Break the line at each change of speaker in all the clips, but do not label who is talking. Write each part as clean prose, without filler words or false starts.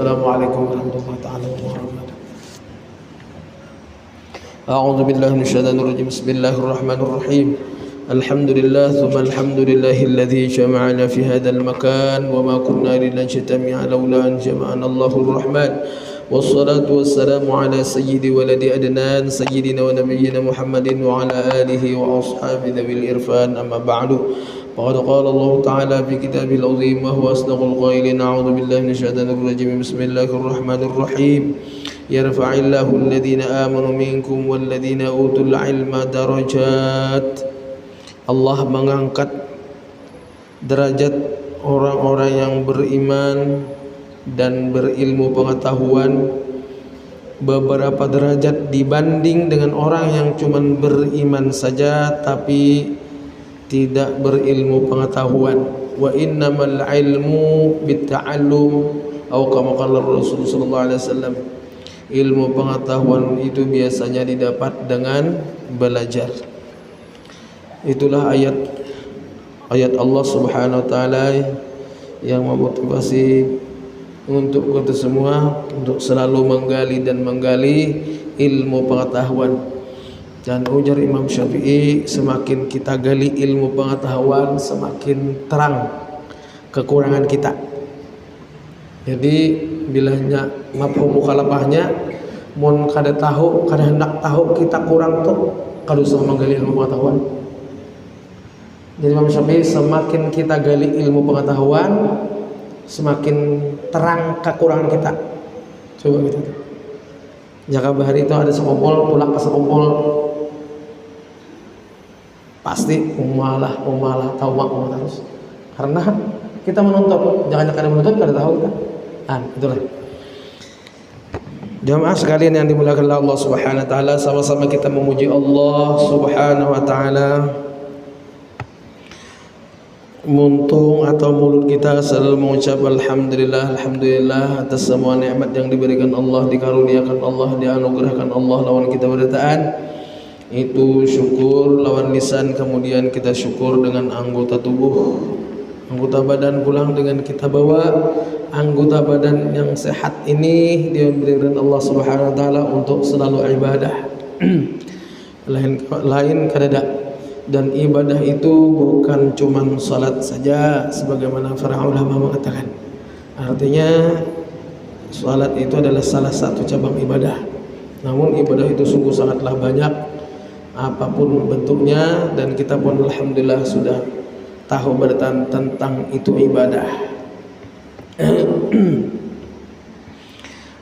Assalamualaikum warahmatullahi taala wabarakatuh. A'udzu billahi minasyaitonir rajim. Bismillahir rahmanir rahim. Alhamdulillah thumma alhamdulillahilladzi jama'ana fi hadzal makan wa ma kunna linajtami'a laula an jama'ana Allahur Rahman. Wassalatu wassalamu ala sayyidi waladi adnan sayyidina wa nabiyyina Muhammadin wa ala alihi wa ashabihi dzil irfan amma ba'du. Faqad qala Allah ta'ala fi kitabil azim wa huwa asdaqul qailin. A'udzu billahi minasyaitonir rajim. Bismillahirrahmanirrahim. Yarfa'illahu alladhina amanu minkum walladhina utul ilma darajat. Allah mengangkat derajat orang-orang yang beriman dan berilmu pengetahuan beberapa derajat dibanding dengan orang yang cuma beriman saja tapi tidak berilmu pengetahuan. Wa innamal ilmu bitta'allum atau kama qala Rasul sallallahu alaihi wasallam. Ilmu pengetahuan itu biasanya didapat dengan belajar. Itulah ayat Allah Subhanahu wa taala yang memotivasi untuk kita semua untuk selalu menggali ilmu pengetahuan. Dan ujar Imam Syafi'i, semakin kita gali ilmu pengetahuan semakin terang kekurangan kita. Jadi bilahnya mafhum mukhalafahnya mun kada tahu, kada hendak tahu kita kurang tuh kada usah menggali ilmu pengetahuan. Jadi Imam Syafi'i, semakin kita gali ilmu pengetahuan semakin terang kekurangan kita. Coba kita tuh. Jika bahari itu ada sekumpul, pulang ke sekumpul pasti umalah tahu terus. Karena kita menuntut, jangan kada menuntut kada tahu kita. Itulah. Jamaah sekalian yang dimuliakan Allah Subhanahu wa taala, sama-sama kita memuji Allah Subhanahu wa taala. Muntung atau mulut kita selalu mengucap alhamdulillah atas semua nikmat yang diberikan Allah, dikaruniakan Allah, dianugerahkan Allah lawan kita beritaan. Itu syukur lawan lisan, kemudian kita syukur dengan anggota tubuh, anggota badan pulang dengan kita bawa anggota badan yang sehat ini diberikan Allah Subhanahu wa taala untuk selalu ibadah. lain kada. Dan ibadah itu bukan cuma salat saja sebagaimana para ulama mengatakan. Artinya salat itu adalah salah satu cabang ibadah. Namun ibadah itu sungguh sangatlah banyak apapun bentuknya, dan kita pun alhamdulillah sudah tahu bertan tentang itu ibadah.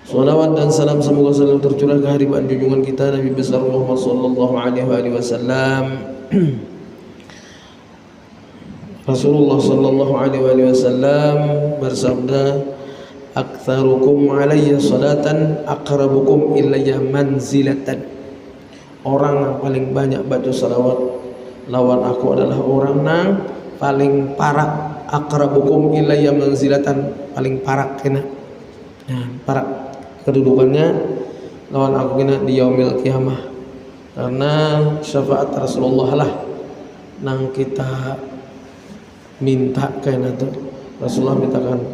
Salawat dan salam semoga selalu tercurah ke hadirat junjungan kita Nabi besar Muhammad sallallahu alaihi wasallam. Rasulullah sallallahu alaihi wasallam bersabda, "Aktsarukum alayya salatan aqrabukum ilayya manzilatan." Orang yang paling banyak baca salawat lawan aku adalah orang yang paling parak. Aqrabukum ilayya manzilatan, paling parak kena. Parak kedudukannya lawan aku kena di yaumil qiyamah. Karena syafaat Rasulullah lah nang kita minta kena tu. Rasulullah mintakan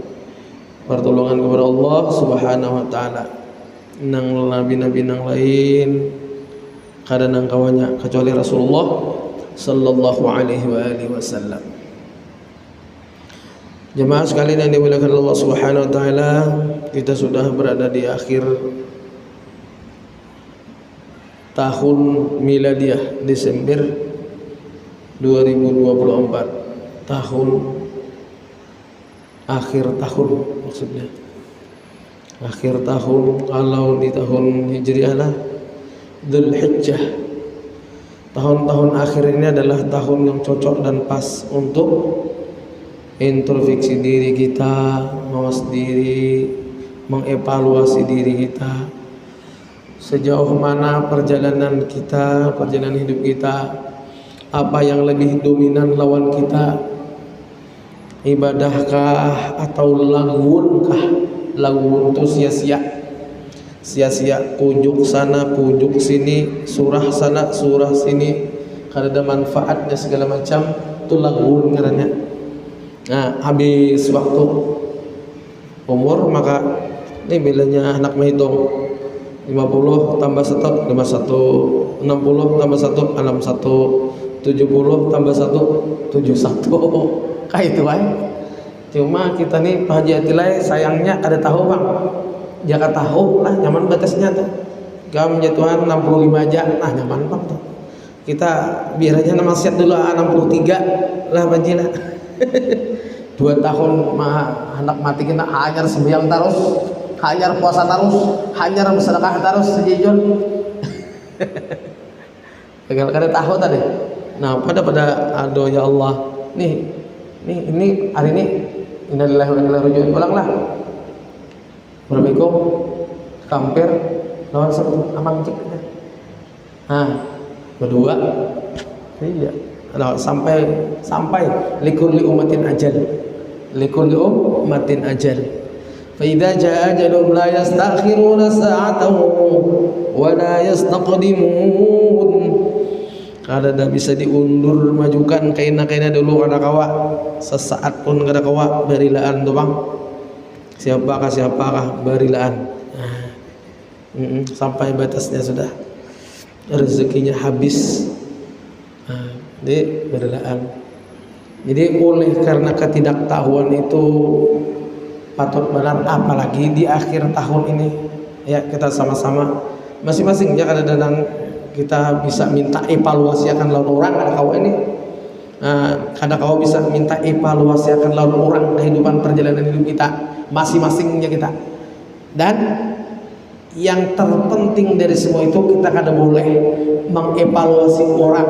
pertolongan kepada Allah Subhanahu wa taala. Nang nabi-nabi nang lain kada nang kawannya kecuali Rasulullah sallallahu alaihi wasallam. Jemaah sekalian yang dimuliakan Allah Subhanahu wa taala, kita sudah berada di akhir tahun miladiah, Desember 2024. Akhir tahun maksudnya. Akhir tahun, kalau di tahun Hijriah lah Dzulhijjah. Tahun-tahun akhir ini adalah tahun yang cocok dan pas untuk introspeksi diri kita, mawas diri, mengevaluasi diri kita. Sejauh mana perjalanan kita, perjalanan hidup kita, apa yang lebih dominan lawan kita, ibadahkah atau lagunkah? Lagun itu sia-sia, pujuk sana, pujuk sini, surah sana, surah sini, kada ada manfaatnya segala macam, itu lagun ngarannya. Nah, habis waktu umur maka Ini bedanya anak menghitung 50 tambah 1 51, 60 tambah 1 61, 70 tambah 1 71. Kayak itu aja. Cuma kita nih Pak Haji Atilai sayangnya kada tahu bang. Jaka tahu lah nyaman batasnya tuh. Gam jatuhan 65 aja, nah nyaman bang tuh. Kita biar aja nama siap dulu 63 lah Pak Haji lah. 2 tahun mah anak mati kita hanyar sembahyang terus, hanyar puasa terus, hanyar bersedekah terus sejujur. Gagal kada tahu tadi. Nah pada aduh ya Allah, ini hari ini innalillahi wa inna ilaihi raji'un. Ulanglah. Berbikum kampir lawan satu amang cik. Kedua. Iya. Nah, sampai likulli ummatin ajal. Likulli ummatin ajal. Fa idza jaa ajalum la yastakhiruna sa'atan wa la yastaqdimun. Kada bisa diundur majukan kaina dulu kada kawa sesaat pun kada kawa barilaan tuh bang. Siapakah barilaan. Sampai batasnya sudah rezekinya habis. Di barilaan. Jadi oleh karena ketidaktahuan itu patut benar, apalagi di akhir tahun ini ya kita sama-sama masing-masing ya kadang-kadang kita bisa minta evaluasi akan lawan orang ada kau ini kadang kau bisa minta evaluasi akan lawan orang kehidupan perjalanan hidup kita masing-masingnya kita. Dan yang terpenting dari semua itu kita kada boleh mengevaluasi orang,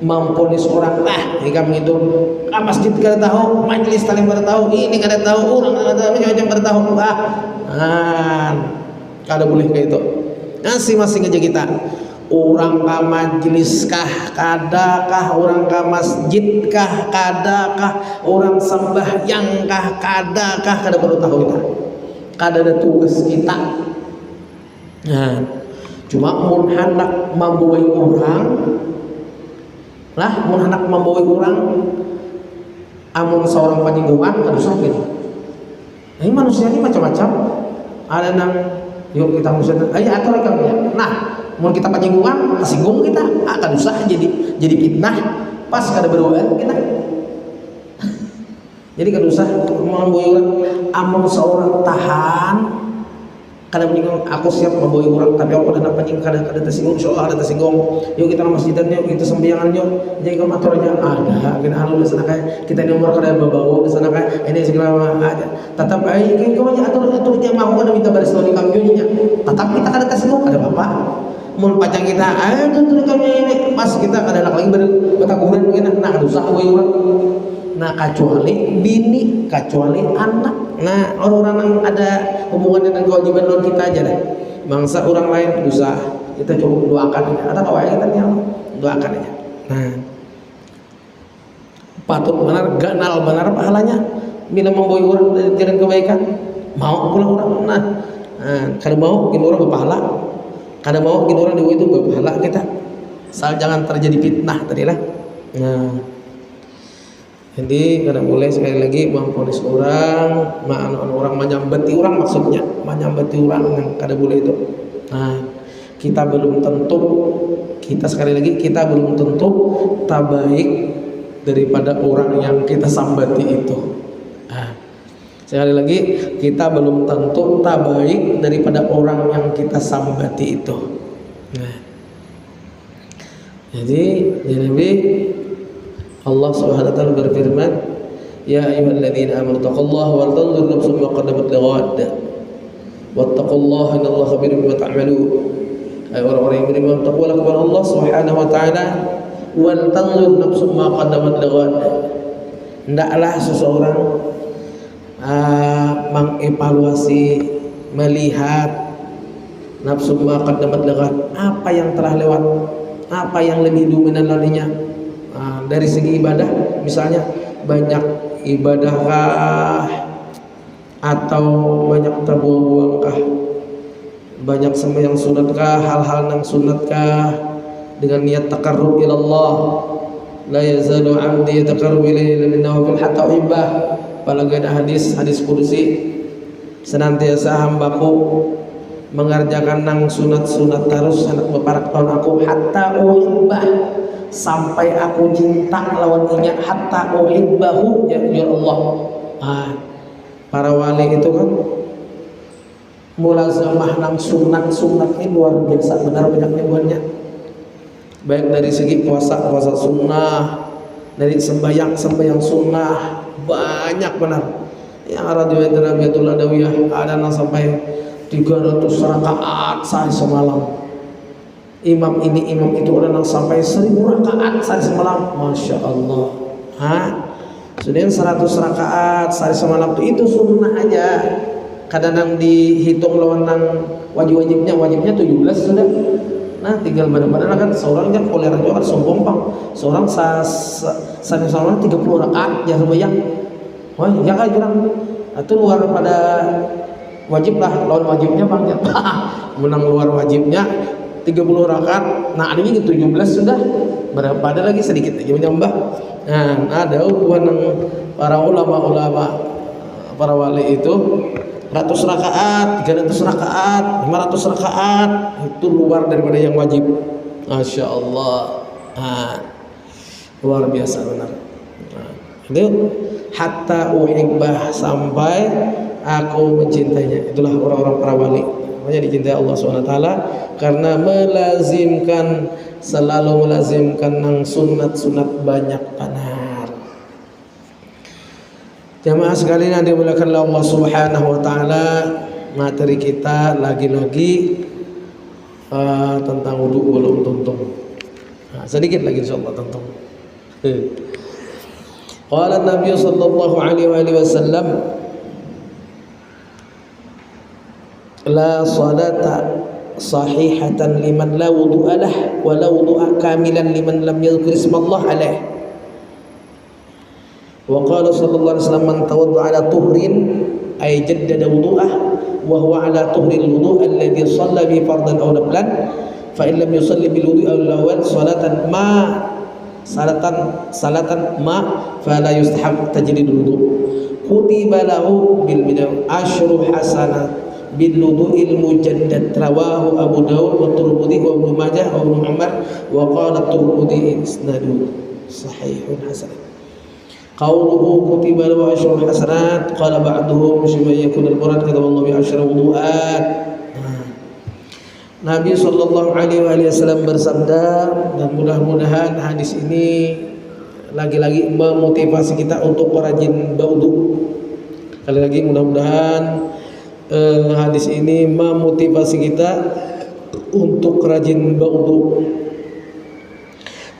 memponis orang. Ini kami itu masjid kada tahu, majelis taklim kada tahu, ini kada tahu, orang kada tahu, macam-macam kada tahu. Kada boleh kayak itu. Masing-masing aja kita. Orang ka majelis kah kadakah, orang ka masjid kah kadakah, orang sembahyang kah kadakah, kada perlu tahu kita. Kada ada tugas kita. Cuma mun hendak membawa orang lah, mun hendak membawa orang amun seorang penyinggungan kada usah gini. Ini manusia ini macam-macam. Ada nang yuk kita manusia atur kami ya. Nah, mun kita penyinggungan, tersinggung kita, kada usah jadi fitnah pas kada berbuat kita. Jadi kada usah membawa orang amun seorang tahan kada menyinggung, aku siap membawa orang tapi aku kada penyinggung, kada tersinggung, insyaallah kada tersinggung. Yuk kita masjidan yuk, kita sembayangan yuk. Jadi kalau aturnya ada, kita anu di sana kayak kita nomor kada bawa di sana kayak ini segala aja. Tetap kau aja aturnya mau kada minta baris di kamjunya. Tetap kita kada tersinggung, kada apa-apa. Mun pacang kita tuh kami ini pas kita kada nak lagi bertakuran begini, nah kada usah bawa orang. Nah kecuali bini, kecuali anak. Nah orang-orang yang ada hubungan dengan kewajiban non kita aja deh. Bangsa orang lain usah, kita cukup doakan aja. Ada kawan kita nih doakan aja. Nah patut benar, ganal benar pahalanya bila membawa orang dari jalan kebaikan. Mau pulang orang. Nah kada mau bikin orang berpahala, kada mau bikin orang dewa itu berpahala kita. Asal jangan terjadi fitnah tadi lah. Nah jadi kada boleh sekali lagi memponis orang, orang menyambati orang, maksudnya menyambati orang yang kada boleh itu. Nah, kita belum tentu, kita sekali lagi kita belum tentu tak baik daripada orang yang kita sambati itu. Nah, sekali lagi kita belum tentu tak baik daripada orang yang kita sambati itu. Nah, jadi Allah Subhanahu wa taala berfirman, "Ya ayyuhalladzina amanu taqullaha wal tanzur nafsum ma qaddamat lighad. Wattaqullaha innallaha khabirum bima ta'malun." Orang-orang yang beriman takwalah kepada Allah Subhanahu wa taala, wal tanzur nafsum ma qaddamat lighad. Hendaklah seseorang mengevaluasi, melihat nafsu ma qaddamat lighad, apa yang telah lewat, apa yang lebih dominan larinya. Dari segi ibadah, misalnya banyak ibadahkah atau banyak terbuang-buangkah, banyak sembahyang sunatkah, hal-hal yang sunatkah dengan niat taqarrub ila Allah. La yazalu 'abdi yataqarrabu ilayya bin nawafil hatta uhibbah. Apalagi ada hadis kursi, senantiasa hambaku mengerjakan nang sunat-sunat terus anak beparak tahun aku hatta uhibbah sampai aku cinta lawan inya hatta uhibbahu ya Allah. Para wali itu kan mulazamah nang sunat-sunat ini luar biasa benar banyaknya buatnya, baik dari segi puasa sunnah, dari sembahyang sunnah banyak benar. Yang Rabiatul Adawiyah ada yang sampai 300 rakaat sehari semalam. Imam ini imam itu ada yang sampai 1000 rakaat sehari semalam. Masya Allah. Sudah 100 rakaat sehari semalam itu sunnah aja. Kadang dihitung lawan nang wajibnya 17 sudah. Nah tinggal benar-benar kan seorang kan koleran juga sombong bang. Seorang sehari semalam 30 rakaat jangan bayang. Wah ya kan kurang. Itu luar pada wajib lah, lawan wajibnya bang ya. Menang luar wajibnya 30 rakaat. Nah ini 17 sudah. Berapa ada lagi sedikit aja menambah. Nah ada hubungan para ulama para wali itu 100 rakaat, 300 rakaat, 500 rakaat itu luar daripada yang wajib. Masya Allah. Luar biasa benar. Itu hatta uhibbah sampai aku mencintainya. Itulah orang-orang para wali. Makanya dicintai Allah SWT karena selalu melazimkan nang sunat-sunat banyak panar. Jamaah sekalian yang dimuliakan oleh Allah Subhanahu wa taala, materi kita lagi-lagi tentang wudu belum tuntung. Sedikit lagi insyaallah tuntung. Qala Nabi sallallahu alaihi wasallam la salata sahihatan liman la wudu'a lah wa la wudu'a kamilan liman lam yadhkur ismallah alaih. Wa qala sallallahu alaihi wasallam man tawadda'a ala tuhrin ay jaddada wudu'ah wa huwa ala tuhril wudu' alladhi shalla bi fardan aw naflan fa in lam yusalli bil wudu'i al-awwal salatan ma fala yustahab tajdidul wudu' kutiba lahu bil bid'ah asyru hasanat bil wudu'il mujaddad rawahu Abu Dawud wa Tirmidzi wa Ibnu Majah wa Ibnu Umar wa qala Tirmidzi isnadu sahihun hasan. Qauluhu kutiba lahu asyru hasanat qala ba'duhum syima yakun al-murad kata Allah bi asyru wudu'at. Nabi sallallahu alaihi wasallam bersabda, dan mudah-mudahan hadis ini lagi-lagi memotivasi kita untuk rajin berwudu. Sekali lagi mudah-mudahan hadis ini memotivasi kita untuk rajin berwudu.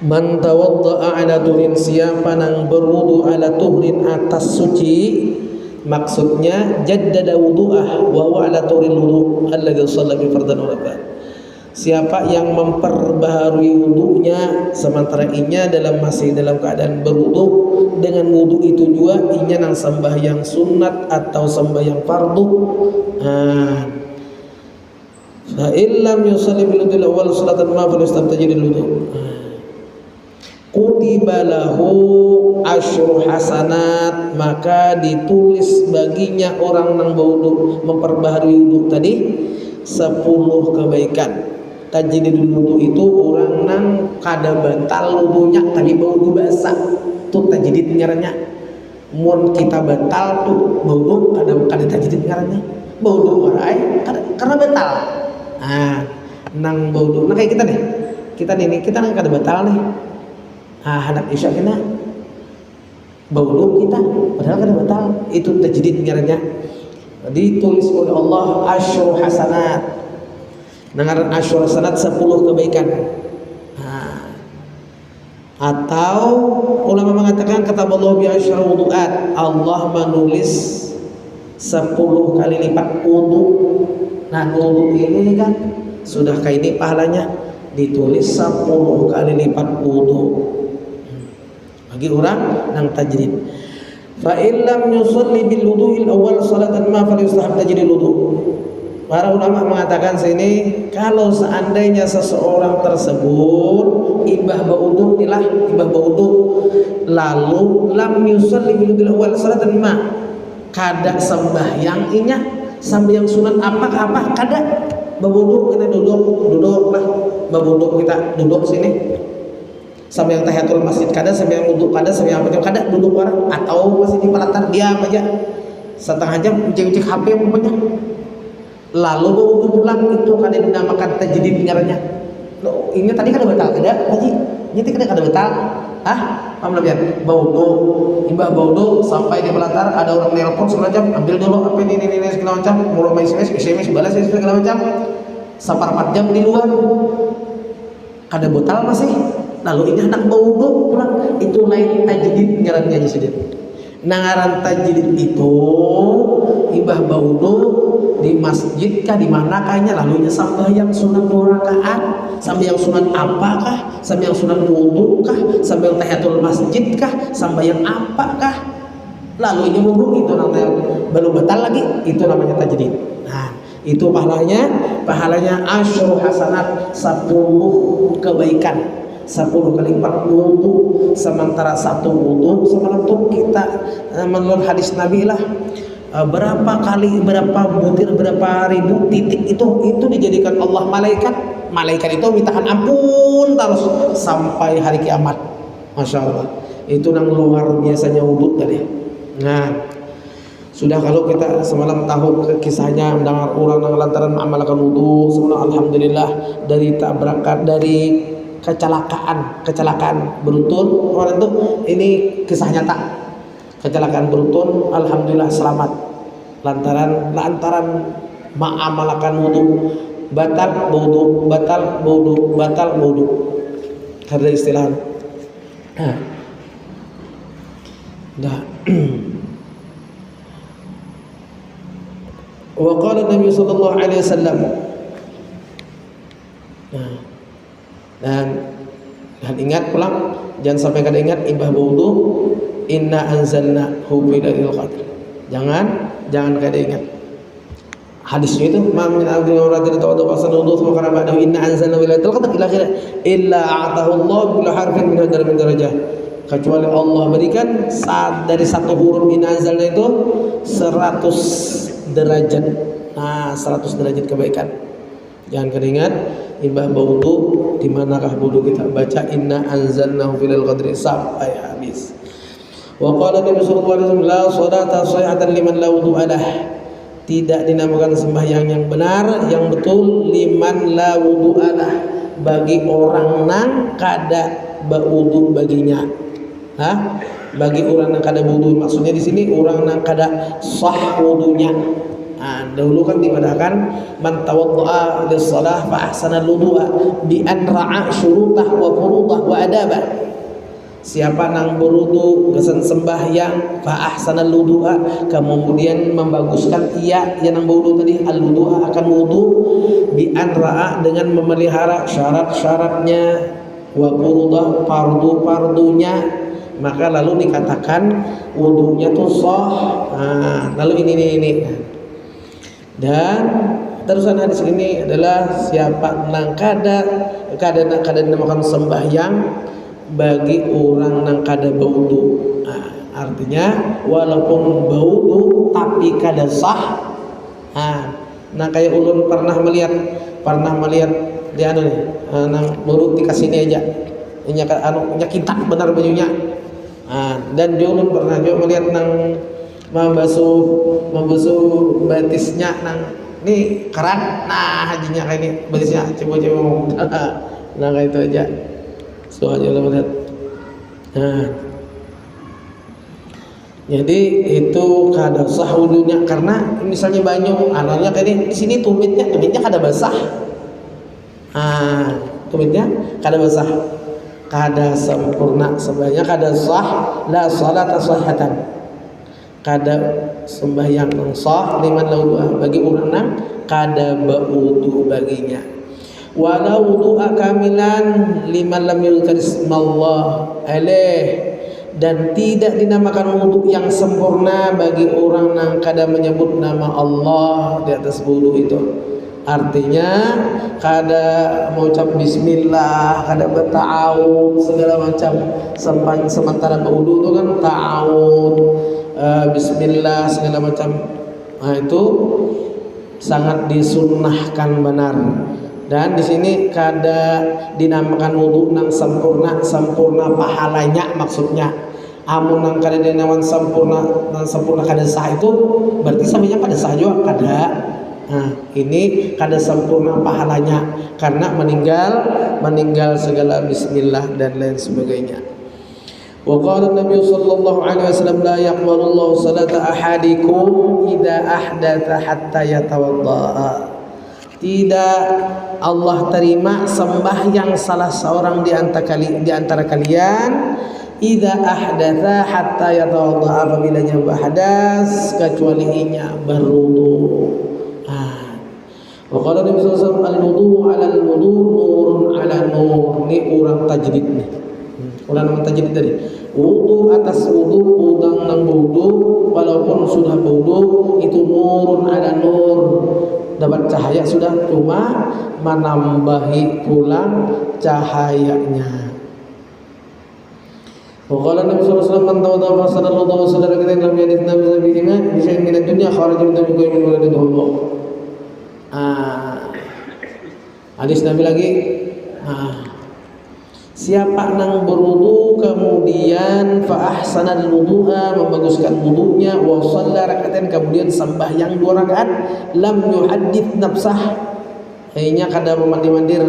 Man tawadda'a ala tuhrin, siapa nang berwudu ala tuhrin atas suci, maksudnya jaddada wudu'ah wa huwa ala tuhrin wudu' alladhi shalla bi fardan wa naflan. Siapa yang memperbaharui wudunya sementara inya masih dalam keadaan berwudu, dengan wudu itu juga inya nang sembahyang sunat atau sembahyang fardu. Fa illam yusalli bil wudu'il awwal salatan ma fa yastabtajidul wudu'. Kutiba lahu asyru hasanat, maka ditulis baginya orang nang berwudu memperbaharui wudu tadi 10 kebaikan. Tajdidul wudu itu orang nang kada batal wudunya tadi berwudu basah tuh tajdid ngarannya. Mun kita batal tuh berwudu kada tajdid ngarannya. Berwudu warai karena batal. Nang berwudu. Nah kayak kita nih. Kita nang kada batal nih. Hadap isya kena berwudu kita padahal kada batal. Itu tajdid ngarannya. Ditulis oleh Allah asyru hasanat. Nangaran asyru hasanat 10 kebaikan. Atau ulama mengatakan kata Allah bi asyru wudu'at, Allah menulis 10 kali lipat wudu. Nah wudu ini kan sudah kayak ini pahalanya, ditulis 10 kali lipat wudu bagi orang yang tajdid. Fa illam yusalli bil wudu'il awwal salatan ma fa yustahab tajdidul wudu'. Para ulama mengatakan sini, kalau seandainya seseorang tersebut ibah berwudu lalu lam yusalli bil awwal salatan ma kada sembahyang inya sampai yang sunat apa kada babuduk kita duduk lah babuduk kita duduk sini sampai yang tahiyatul masjid kada, sampai yang wudhu kada, sampai yang apa kada duduk orang atau masih di pelataran diam aja setengah jam cek HP pokoknya lalu wudhu pulang itu kada dinamakan tajdid ngarannya. Loh, ini tadi kada batal kada haji ini kada batal paham lebih baudo imbah baudo sampai di pelatar ada orang nelpon segala macam ambil dulu apa ini segala macam mulai SMS balas segala macam 4 jam di luar kada batal masih lalu ini anak baudo pulang itu lain tajdid ngarannya aja sudah ngaran tajdid itu imbah baudo di masjid kah di mana kayaknya lalunya sambayang sunat 2 rakaat sampai yang sunat apakah sampai yang sunat wudu kah sampai yang tahiyatul masjid kah sampai yang apakah lalu ini wudu itu namanya belum batal lagi itu namanya tajdid. Nah itu pahalanya asyru hasanat 10 kebaikan 10 kali 4 wudu sementara 1 wudu semalam tuh kita menurut hadis Nabi lah berapa kali berapa butir berapa ribu titik itu dijadikan Allah malaikat itu mintakan ampun terus sampai hari kiamat. Masya Allah itu nang luar biasanya wudu tadi. Nah sudah kalau kita semalam tahu kisahnya mendengar orang yang lantaran mengamalkan wudu semalam alhamdulillah dari tabrakan dari kecelakaan beruntun orang itu ini kisah nyata kecelakaan beruntun alhamdulillah selamat lantaran mengamalkan wudu batal wudu ada istilah dah wa qala Nabi sallallahu alaihi wasallam dan ingat pulang jangan sampai kada ingat imbah wudu inna anzalnahu fi lailatul qadr jangan kada ingat hadisnya itu ma min abdin radin tawaddu fasana wudu fa qara ba'dahu inna anzalnahu fi lailatul qadr ila akhir illa a'tahu Allah bil harfin min darajah kecuali Allah berikan dari satu huruf inna anzalna itu 100 derajat 100 derajat kebaikan. Jangan keringat imbah wudu di manakah wudu kita baca inna anzalnahu fil qadri sampai habis. Wa qala Nabi sallallahu alaihi wasallam la salata sahihatan liman la wudu'a lah. Tidak dinamakan sembahyang yang benar yang betul liman la wudu'a lah bagi orang nang kada berwudu baginya. Bagi orang nang kada wudu maksudnya di sini orang nang kada sah wudunya. Dahulu kan dibadakan man tawaddaa lis-shalah fa ahsana al-wudu'a bi an ra'a syurutah wa furudah wa adabah. Siapa nang berwudu kesan sembahyang fa ahsana al-wudu'a kemudian membaguskan ia yang nang berwudu tadi al-wudu'a akan wudu bi an ra'a dengan memelihara syarat-syaratnya wa furudah fardu-fardunya maka lalu dikatakan wudunya tuh sah. Lalu ini dan terusan hadis ini adalah siapa nang kada dinamakan sembahyang bagi orang nang kada baudu. Artinya walaupun baudu tapi kada sah. Nah kayak ulun pernah melihat di nang baudu di kasini aja. Nyakitak benar bajunya. Dan ulun pernah juga melihat nang membasuh batisnya nang ini keran hajinya kayak ini batisnya coba nah kayak itu aja soalnya lo lihat jadi itu kada sah wudunya karena misalnya banyu analnya kayak ini di sini tumitnya kada basah tumitnya kada basah kada sempurna sebenarnya kada sah la salata sahhatan kada sembahyang yang sah liman la bagi orang nang kada berwudu baginya wala wudu'a kamilan liman lam yuzkar ismallah alaih dan tidak dinamakan wudu yang sempurna bagi orang nang kada menyebut nama Allah di atas wudu itu. Artinya kada mengucap bismillah, kada berta'awud segala macam sementara berwudu itu kan ta'awud bismillah segala macam. Itu sangat disunnahkan benar. Dan di sini kada dinamakan wudu nang sempurna pahalanya maksudnya. Amun nang kada dinawan sempurna kada sah itu berarti samanya kada sah juga kada. Nah, ini kada sempurna pahalanya karena meninggal segala bismillah dan lain sebagainya. Wa qala Nabi sallallahu alaihi wasallam la yaqbalullahu salata ahadikum idza ahdatha hatta yatawaddaa. Tidak Allah terima sembahyang salah seorang di antara kalian idza ahdatha hatta yatawaddaa, apabila dia berhadas kecuali inya berwudu. Wa qala Nabi sallallahu alaihi wasallam al-wudu 'ala al-wudu nurun 'ala nur. Ini orang tajdid nih. Orang nama tajdid tadi. Wudu atas wudu, udang nang wudu, walaupun sudah wudu itu nurun 'ala nur. Dapat cahaya sudah, cuma menambahi pulang cahayanya. Wa qala Nabi sallallahu alaihi wasallam man tawadda fa sallallahu alaihi wasallam kita lam yadid nabi sabihima bi syai'in min ad-dunya kharaja min dhalika min waladihullah. Hadis Nabi lagi, siapa nang berwudu kemudian fa ahsanal wudu'a, membaguskan wudunya, wa shalla rakaatain, kemudian sembahyang 2 rakaat, lam yuhaddits nafsah, kayaknya kada mandi-mandir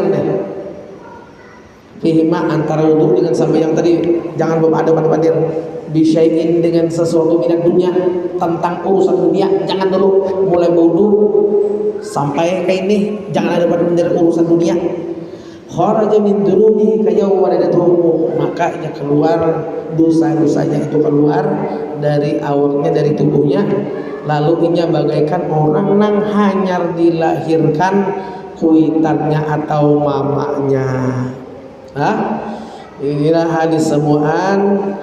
deh. Fihima antara wudu dengan sembahyang tadi, jangan ada mandi-mandir. Bisyai'in dengan sesuatu minat dunia, tentang urusan dunia jangan dulu, mulai wudu sampai kayak ini jangan ada mandi-mandir urusan dunia. Kharaja min dunubi kayau waladatuhu, maka ia keluar dosa-dosanya itu keluar dari awalnya, dari tubuhnya, lalu inya bagaikan orang nang hanyar dilahirkan kuitannya atau mamanya. Inilah hadis semuaan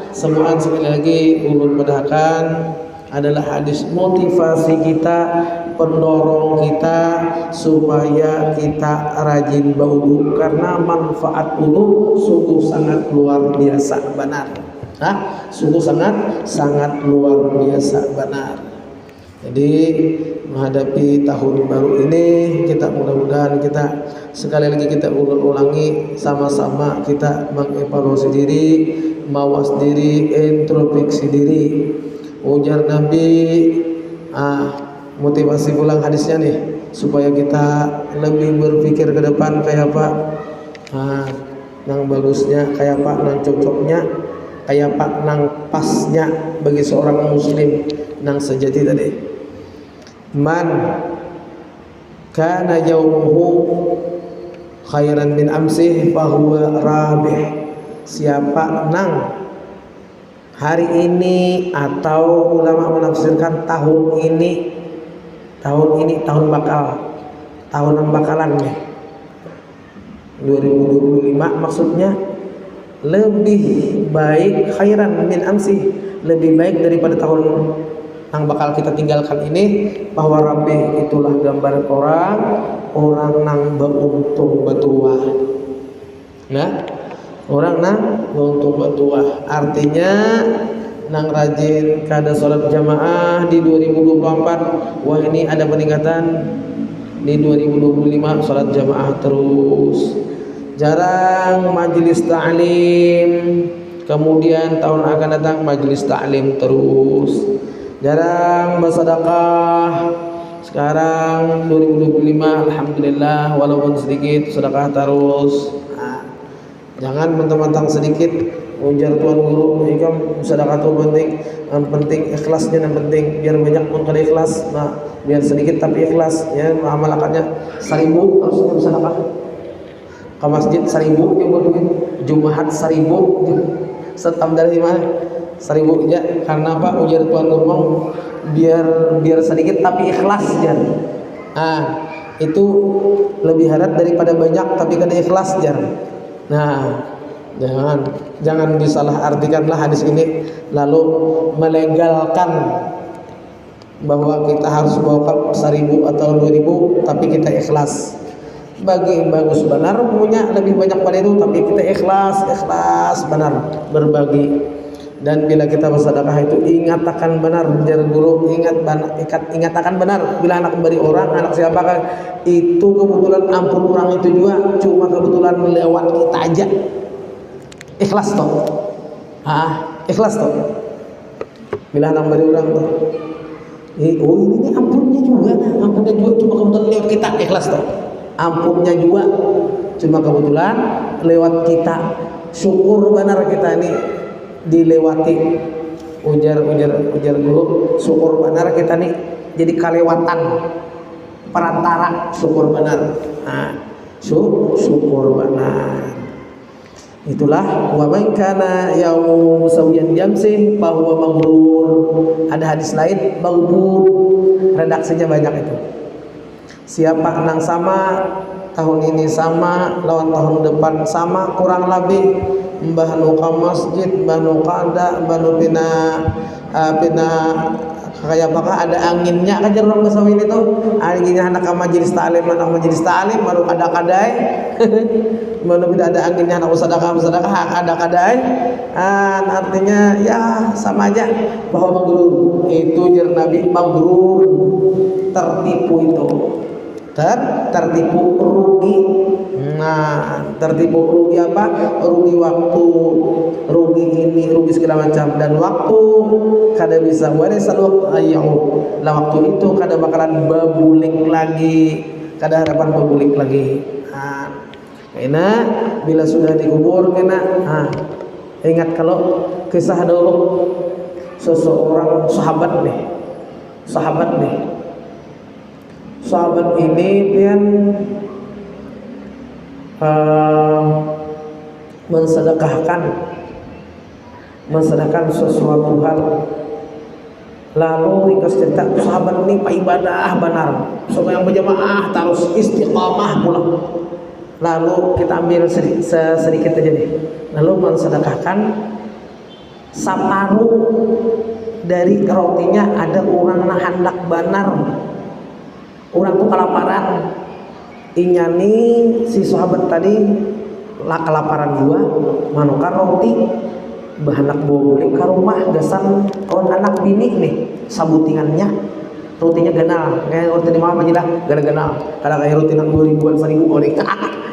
sekali lagi ulun pedahkan adalah hadis motivasi kita, pendorong kita supaya kita rajin berwudu, karena manfaat wudu sungguh sangat luar biasa benar. Sungguh sangat luar biasa benar. Jadi menghadapi tahun baru ini, kita mudah-mudahan kita sekali lagi kita ulangi sama-sama, kita mengevaluasi diri, mawas diri, introspeksi diri. Ujar Nabi, motivasi pulang hadisnya nih, supaya kita lebih berpikir ke depan kayak apa, nang bagusnya, kayak apa nang cocoknya, kayak apa nang pasnya bagi seorang muslim nang sejati tadi. Man kana yaumuhu khairan min amsih fahuwa rabih. Siapa nang hari ini, atau ulama menafsirkan tahun ini tahun yang bakalan nih 2025, maksudnya lebih baik, khairan min amsih, lebih baik daripada tahun yang bakal kita tinggalkan ini. Bahwa Rabbi itulah gambaran orang nang beruntung betua. Orang nang beruntung betua artinya nang rajin kada sholat jamaah di 2024. Wah, ini ada peningkatan di 2025, sholat jamaah terus. Jarang majelis ta'lim, kemudian tahun akan datang majelis ta'lim terus. Jarang bersedekah, sekarang 2025 alhamdulillah walaupun sedikit sedekah terus. Jangan mentang-mentang sedikit, ujar tuan guru, ikam sedekah itu penting, yang penting ikhlasnya, yang penting biar banyak pun kada ikhlas, biar sedikit tapi ikhlas ya. Amal akadnya 1000 harusnya bersedekah ke masjid, 1000 yang berduit, Jumaat 1000, setam dari mana 1000 aja. Karena apa? Ujar tuan guru, biar sedikit tapi ikhlas jar. Itu lebih harat daripada banyak tapi kada ikhlas jar. Jangan disalah artikanlah hadis ini lalu melegalkan bahwa kita harus bawa 1000 atau 2000 tapi kita ikhlas. Bagus benar punya lebih banyak pada itu, tapi kita ikhlas benar berbagi. Dan bila kita bersedekah itu ingat akan benar, jar guru, ingat akan benar bila anak memberi orang, anak siapakah itu kebetulan ampun orang itu juga cuma kebetulan lewat kita aja. Ikhlas toh. Ikhlas toh. Bila anak memberi orang tuh, oh ini ampunnya juga, ampunnya juga cuma kebetulan lewat kita, ikhlas toh. Ampunnya juga cuma kebetulan lewat kita. Syukur benar kita ini dilewati, ujar guru, syukur benar kita nih jadi kalewatan perantara, syukur benar. Syukur benar. Itulah wa man kana yaumu musawiyan jamsi fa huwa maghrur. Ada hadis lain maghrur, redaksinya banyak itu. Siapa nang sama tahun ini sama lawan tahun depan sama kurang lebih mbah nu ka masjid, mbah nu kada, mbah nu pina kayak apakah ada anginnya kan orang Besawi itu anginnya anak majelis taklim baru ada kadai baru tidak ada anginnya anak sedekah ada kadai, artinya ya sama aja bahwa mabrur itu jar Nabi, mabrur tertipu itu tertipu rugi. Nah, tertipu rugi apa? Rugi waktu, rugi ini, rugi segala macam, dan waktu kada bisa warisan waktu ayyaud. Lah waktu itu kada bakalan babulik lagi, kada harapan babulik lagi. Karena bila sudah dikubur ingat kalau kisah dulu seseorang sahabat ini dia mensedekahkan sesuatu hal, lalu ringkas cerita sahabat ini ibadah benar, semua yang berjamaah terus istiqamah pula. Lalu kita ambil sedikit aja nih, lalu mensedekahkan separuh dari rotinya, ada orang hendak banar, orang tuh kelaparan. Inyani si sahabat tadi lah kelaparan juga, manukan roti bahanak bawa balik ke rumah gasan kawan anak bini nih sabutingannya rotinya ganal kayak roti di mana aja lah ganal kalau kayak roti nang 2000-an 1000 oleh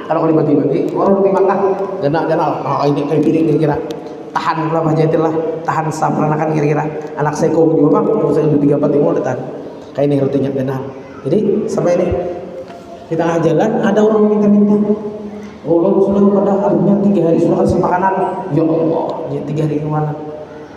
kalau kau dibagi orang roti makan ganal ini kayak piring kira-kira tahan berapa jadilah tahan sapranakan kira-kira anak saya kau juga bang saya udah 3-4 udah tahan kayak ini rotinya ganal. Jadi sampai ini di tengah jalan ada orang minta-minta, Allah sudah pada harinya 3 hari sudah kasih makanan. Ya Allah, ya 3 hari kemana?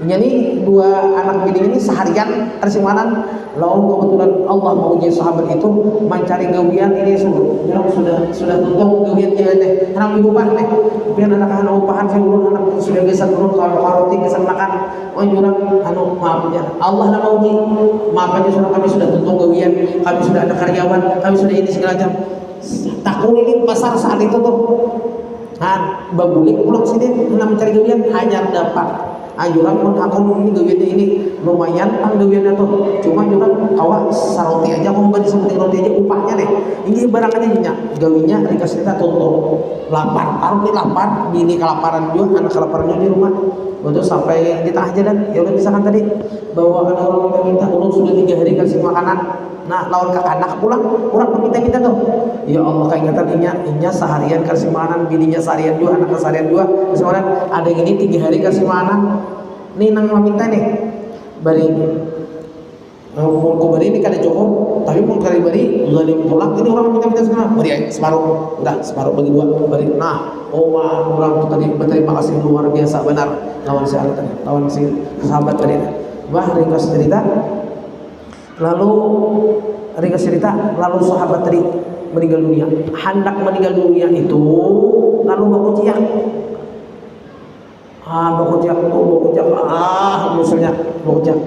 Ini 2 anak bini ini seharian kasih makanan. Lalu kebetulan Allah mau uji sahabat itu mencari gawian ini sudah tuntung gawiannya deh. Anak ibu upah nih, biar anak upahan saya ulun anak sudah bisa turun kalau roti bisa makan. Jurang maaf ya Allah nak uji maaf aja kami sudah tuntung gawian, kami sudah ada karyawan, kami sudah ini segala macam. Takun ini pasar saat itu tuh babulik pulang sini mencari gawian hanya dapat jurang pun akun ini gawiannya ini lumayan gawiannya tuh cuma jurang kawan saroti aja aku membeli seperti roti aja upahnya deh ini barang aja nyak gawinya dikasih kita tuntung lapar bini kelaparan juga anak kelaparan juga di rumah untuk sampai di tengah jalan ya udah misalkan tadi bahwa ada orang yang minta ulun sudah 3 hari kasih makanan. Nah lawan ke anak pulang orang meminta tuh ya Allah keingatan inya seharian kasih makanan, bininya seharian juga, anaknya seharian juga kasih makanan, ada yang ini 3 hari kasih makanan nih nang meminta nih bari mau bari ini kada cukup tapi mau kali bari udah pulang ini orang minta sekarang bari separuh udah separuh bagi 2 bari orang tuh tadi berterima kasih luar biasa benar lawan si anak tadi lawan si sahabat tadi ringkas cerita. Lalu sahabat tadi meninggal dunia. Hendak meninggal dunia itu lalu bakuciak. Misalnya bakuciak.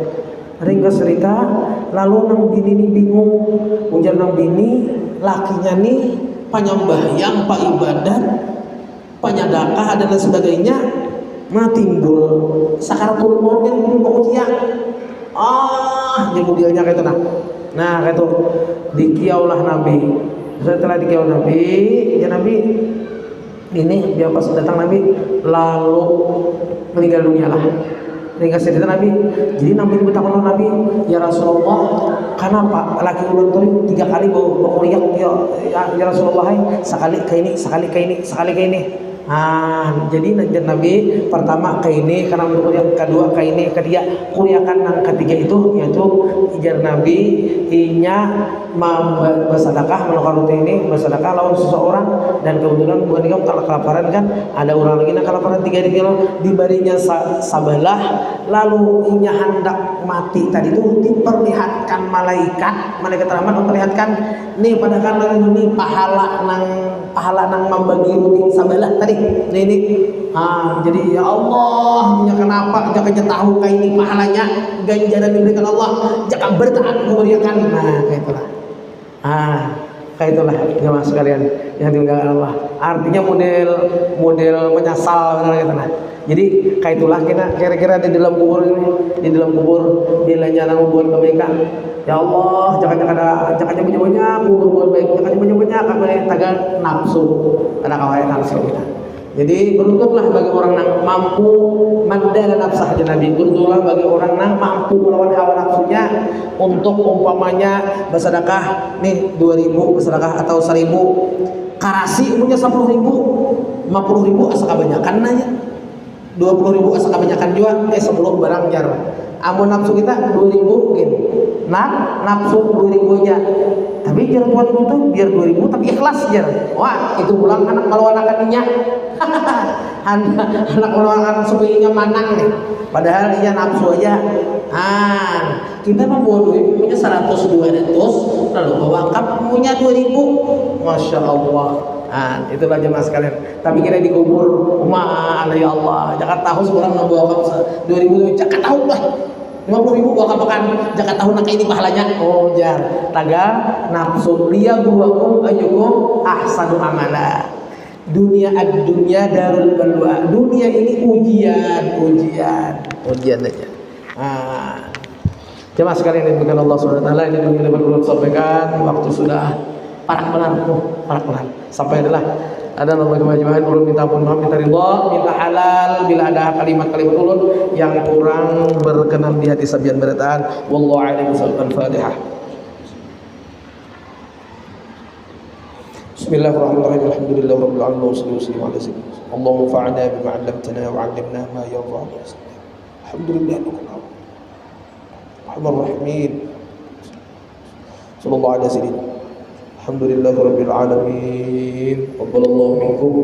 Ringkas cerita, lalu nang bini ini bingung. Ujar nang bini, lakinya nih panyambahyang, pak ibadat, panyadakah dan lain sebagainya. Timbul sakaratul maut yang belum bakuciak. Kemudiannya kayak itu nah kayak itu dikiaulah Nabi. Setelah dikiau Nabi ya Nabi ini dia pas datang Nabi lalu meninggal dunia lah
ringkas cerita Nabi. Jadi Nabi bertakon Nabi, ya Rasulullah, kenapa laki ulun tadi 3 kali bau riak ya Rasulullah, sekali ke ini, sekali ke ini, sekali ke ini. Jadi Nabi pertama ke ini karena kuriak, kedua ke ini, ketiga kuriakan yang ketiga itu yaitu ijar Nabi inya bersedekah menukar roti ini bersedekah lawan seseorang, dan kebetulan bukan ikam kalau kelaparan kan ada orang lagi yang kelaparan 3 kilo dibarinya sabalah, lalu inya hendak mati tadi itu diperlihatkan malaikat rahmat memperlihatkan nih pada kan ini pahala nang membagi roti sabalah tadi ini. Jadi ya Allah, kenapa jangan tahu kayak ini pahalanya ganjaran diberikan Allah, jangan bertahan kemuliakan. Kayak itulah jemaah sekalian yang dimuliakan Allah. Artinya model menyesal gitu nah. Jadi kayak itulah kita kira-kira di dalam kubur bila nyala buat kebaikan. Ya Allah, jangan banyak kubur baik, jangan banyak tagal nafsu, ada kawan nafsu kita. Jadi beruntunglah bagi orang yang mampu mandala nafsah Nabi. Beruntunglah bagi orang yang mampu melawan hawa nafsunya untuk umpamanya bersedekah nih 2.000 bersedekah atau 1.000 karasi punya 10.000 50.000 asa kebanyakan nanya 20.000 asa kebanyakan juga sebelum barang jar. Amun nafsu kita 2.000 mungkin. Nafsu 2.000 aja. Tapi jar tuan itu biar 2.000 tapi ikhlas jar. Wah, itu pulang anak malawanakannya. Anak malawanakan supaya manang nih. Padahal dia nafsu aja. Kita membawa duit punya 100 200 lalu bawa angkat punya 2.000. Masya Allah. Itulah jemaah sekalian. Tapi kita dikubur, ya Allah, jangan tahu seorang membawa 2.000, jangan tahu lah 50.000 bawa kapakan, jangan tahu nak ini pahalanya. Jar taga nafsu liya buakum ayyukum ahsanu amala. Dunia darul balwa. Dunia ini ujian aja. Jemaah sekalian yang dimuliakan Allah Subhanahu wa taala, ini yang dapat sampaikan, waktu sudah parak benar. Sampai adalah ada nama kemajuan ulun minta ampun maaf, minta ridha, minta halal bila ada kalimat-kalimat ulun yang kurang berkenan di hati sabian berataan. Wallahu a'lam bishawab. Al-Fatihah. Bismillahirrahmanirrahim. Alhamdulillahirabbil alamin wassalatu wassalamu ala sayyidina Allahumma fa'alna bima 'allamtana wa 'allimna ma yanfa'una. Alhamdulillahirabbil alamin. Arrahmanirrahim. Sallallahu alaihi wasallam. Alhamdulillahirabbil alamin. Qabbalallahu minkum.